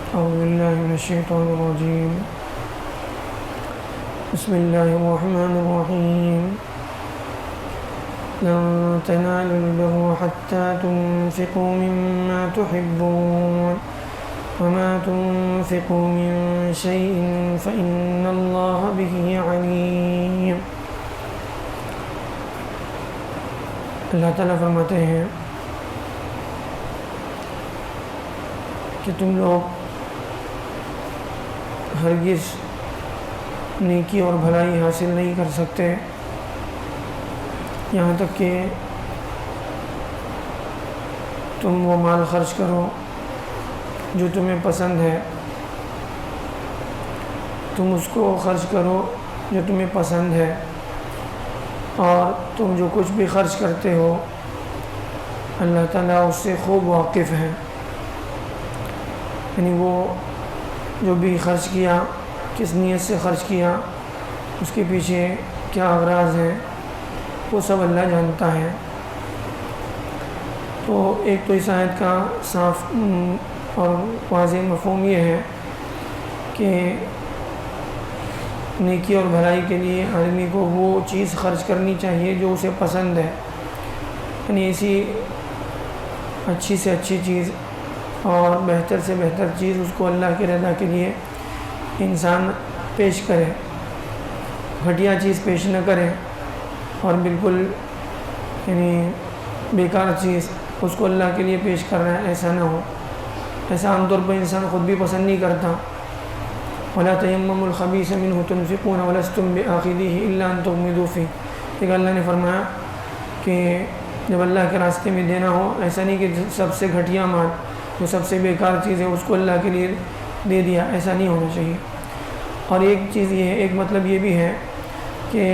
أعوذ بالله من الشيطان الرجيم. بسم الله الرحمن الرحيم. لن تنالوا البر حتى تنفقوا مما تحبون وما تنفقوا من شيء فإن الله به عليم. اللہ تعالیٰ فرماتے ہیں کہ تم لوگ ہرگز نیکی اور بھلائی حاصل نہیں کر سکتے یہاں تک کہ تم وہ مال خرچ کرو جو تمہیں پسند ہے، تم اس کو خرچ کرو جو تمہیں پسند ہے، اور تم جو کچھ بھی خرچ کرتے ہو اللہ تعالیٰ اس سے خوب واقف ہے. یعنی وہ جو بھی خرچ کیا کس نیت سے خرچ کیا، اس کے پیچھے کیا اغراض ہیں، وہ سب اللہ جانتا ہے. تو ایک تو اس آیت کا صاف اور واضح مفہوم یہ ہے کہ نیکی اور بھلائی کے لیے آدمی کو وہ چیز خرچ کرنی چاہیے جو اسے پسند ہے. یعنی ایسی اچھی سے اچھی چیز اور بہتر سے بہتر چیز اس کو اللہ کی رضا کے لیے انسان پیش کرے، گھٹیا چیز پیش نہ کرے، اور بالکل یعنی بیکار چیز اس کو اللہ کے لیے پیش کر رہا ہے، ایسا نہ ہو. ایسا عام طور پر انسان خود بھی پسند نہیں کرتا. وَلَا تَيَمَّمُوا الْخَبِيثَ مِنْهُ تُنْفِقُونَ وَلَسْتُمْ بِآخِذِيهِ إِلَّا أَن تُغْمِضُوا فِيهِ. ایک اللہ نے فرمایا کہ جب اللہ کے راستے میں دینا ہو، ایسا نہیں کہ سب سے گھٹیا مال جو سب سے بیکار چیز ہے اس کو اللہ کے لیے دے دیا، ایسا نہیں ہونا چاہیے. اور ایک چیز یہ ہے، ایک مطلب یہ بھی ہے کہ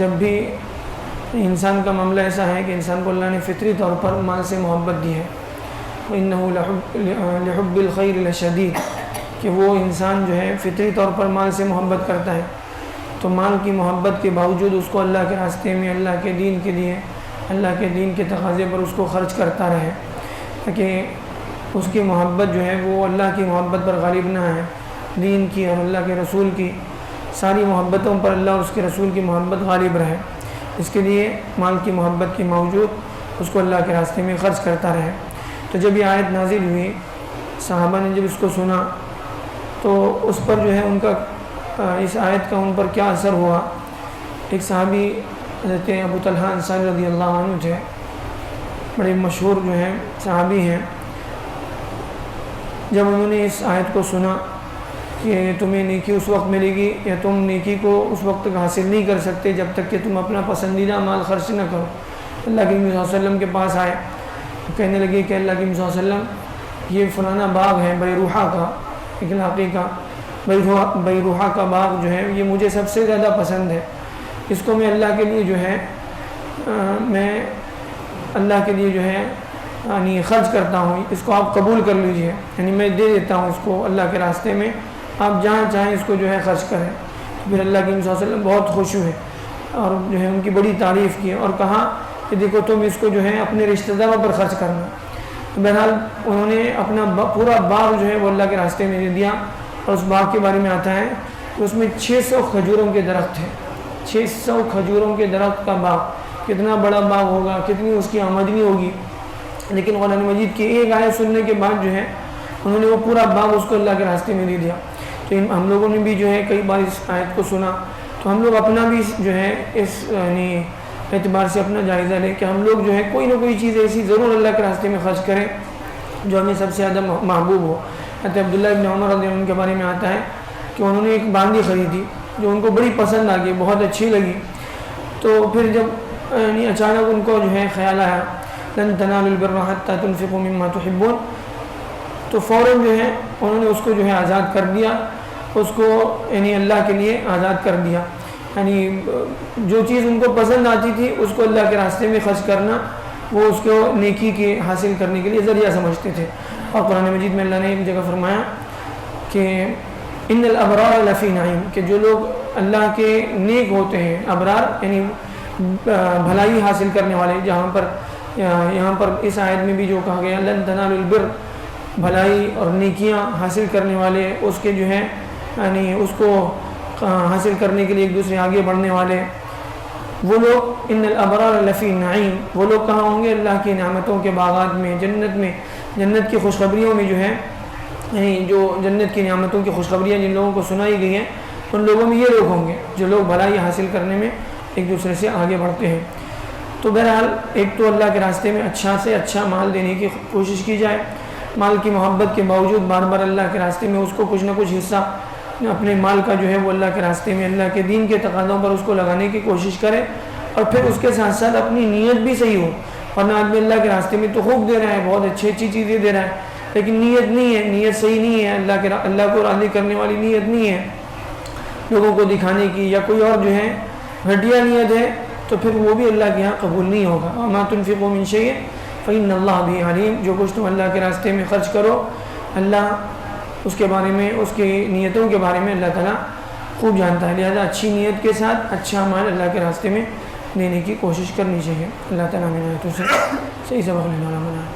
جب بھی انسان کا معاملہ ایسا ہے کہ انسان کو اللہ نے فطری طور پر مال سے محبت دی ہے، وَإِنَّهُ لِحُبِّ الْخَيْرِ لَشَدِيدٌ، کہ وہ انسان جو ہے فطری طور پر مال سے محبت کرتا ہے، تو مال کی محبت کے باوجود اس کو اللہ کے راستے میں اللہ کے دین کے لیے، اللہ کے دین کے تقاضے پر اس کو خرچ کرتا رہے، تاکہ اس کی محبت جو ہے وہ اللہ کی محبت پر غالب نہ ہے. دین کی اور اللہ کے رسول کی ساری محبتوں پر اللہ اور اس کے رسول کی محبت غالب رہے. اس کے لیے مال کی محبت کے باوجود اس کو اللہ کے راستے میں خرچ کرتا رہے. تو جب یہ آیت نازل ہوئی، صحابہ نے جب اس کو سنا تو اس پر جو ہے ان کا اس آیت کا ان پر کیا اثر ہوا. ایک صحابی حضرت ابو طلحہ انصاری رضی اللہ عنہ تھے، بڑے مشہور جو ہیں صحابی ہیں. جب انہوں نے اس آیت کو سنا کہ تمہیں نیکی اس وقت ملے گی یا تم نیکی کو اس وقت تک حاصل نہیں کر سکتے جب تک کہ تم اپنا پسندیدہ مال خرچ نہ کرو، اللہ کے نبی صلی اللہ علیہ وسلم کے پاس آئے، کہنے لگے کہ اللہ کے نبی صلی اللہ علیہ وسلم یہ فلانا باغ ہے بیروحہ کا، ایک علاقے کا بیروحہ کا باغ جو ہے یہ مجھے سب سے زیادہ پسند ہے، اس کو میں اللہ کے لیے جو ہے میں اللہ کے لیے جو ہے یعنی خرچ کرتا ہوں، اس کو آپ قبول کر لیجئے، یعنی میں دے دیتا ہوں اس کو اللہ کے راستے میں، آپ جہاں چاہیں اس کو جو ہے خرچ کریں. پھر اللہ کے نبی صلی اللہ علیہ وسلم بہت خوش ہوئے اور جو ہے ان کی بڑی تعریف کی اور کہا کہ دیکھو تم اس کو جو ہے اپنے رشتہ داروں پر خرچ کرنا. بہرحال انہوں نے اپنا پورا باغ جو ہے وہ اللہ کے راستے میں دے دیا. اور اس باغ کے بارے میں آتا ہے کہ اس میں 600 کھجوروں کے درخت ہیں. 600 کھجوروں کے درخت کا باغ، کتنا بڑا باغ ہوگا، کتنی اس کی آمدنی ہوگی. لیکن قرآن مجید کی ایک آیت سننے کے بعد جو ہے انہوں نے وہ پورا باغ اس کو اللہ کے راستے میں دے دیا. تو ہم لوگوں نے بھی جو ہے کئی بار اس آیت کو سنا تو ہم لوگ اپنا بھی جو ہے اس یعنی اعتبار سے اپنا جائزہ لیں کہ ہم لوگ جو ہے کوئی نہ کوئی چیز ایسی ضرور اللہ کے راستے میں خرچ کریں جو ہمیں سب سے زیادہ محبوب ہو. حضرت عبداللہ ابن عمر رضی اللہ عنہ کے بارے میں آتا ہے کہ انہوں نے ایک باندی خریدی جو ان کو بڑی پسند آ گئی، بہت اچھی لگی. تو پھر جب یعنی اچانک ان کو جو ہے خیال آیا لن تنالوا البر حتى تنفقوا مما تحبون، تو فوراً جو ہے انہوں نے اس کو جو ہے آزاد کر دیا، اس کو یعنی اللہ کے لیے آزاد کر دیا. یعنی جو چیز ان کو پسند آتی تھی اس کو اللہ کے راستے میں خرچ کرنا وہ اس کو نیکی کے حاصل کرنے کے لیے ذریعہ سمجھتے تھے. اور قرآن مجید میں اللہ نے ایک جگہ فرمایا کہ ان الابرار لفی نعیم، کہ جو لوگ اللہ کے نیک ہوتے ہیں، ابرار یعنی بھلائی حاصل کرنے والے، یہاں پر اس آیت میں بھی جو کہا گیا لن تنالوا البر بھلائی اور نیکیاں حاصل کرنے والے، اس کے جو ہے یعنی اس کو حاصل کرنے کے لیے ایک دوسرے آگے بڑھنے والے وہ لوگ، ان الابرار لفی نعیم، وہ لوگ کہاں ہوں گے؟ اللہ کی نعمتوں کے باغات میں، جنت میں، جنت کی خوشخبریوں میں جو ہے جو جنت کی نعمتوں کی خوشخبریاں جن لوگوں کو سنائی گئی ہیں ان لوگوں میں یہ لوگ ہوں گے جو لوگ بھلائی حاصل کرنے میں ایک دوسرے سے آگے بڑھتے ہیں۔ تو بہرحال ایک تو اللہ کے راستے میں اچھا سے اچھا مال دینے کی کوشش کی جائے، مال کی محبت کے باوجود بار بار اللہ کے راستے میں اس کو کچھ نہ کچھ حصہ اپنے مال کا جو ہے وہ اللہ کے راستے میں، اللہ کے دین کے تقاضوں پر اس کو لگانے کی کوشش کرے، اور پھر اس کے ساتھ ساتھ اپنی نیت بھی صحیح ہو۔ ورنہ آدمی اللہ کے راستے میں تو خوب دے رہا ہے، بہت اچھی چیزیں دے رہا ہے، لیکن نیت نہیں ہے، نیت صحیح نہیں ہے، اللہ کو راضی کرنے والی نیت نہیں ہے، لوگوں کو دکھانے کی یا کوئی اور جو ہے گھٹیا نیت ہے، تو پھر وہ بھی اللہ کے یہاں قبول نہیں ہوگا۔ وَمَا تُنْفِقُوا مِنْ شَيْءٍ فَإِنَّ اللَّهَ بِهِ عَلِيمٌ، جو کچھ تم اللہ کے راستے میں خرچ کرو، اللہ اس کے بارے میں، اس کی نیتوں کے بارے میں اللہ تعالیٰ خوب جانتا ہے، لہذا اچھی نیت کے ساتھ اچھا مال اللہ کے راستے میں دینے کی کوشش کرنی چاہیے۔ اللہ تعالیٰ ہمیں سے صحیح سبق لینا بنا۔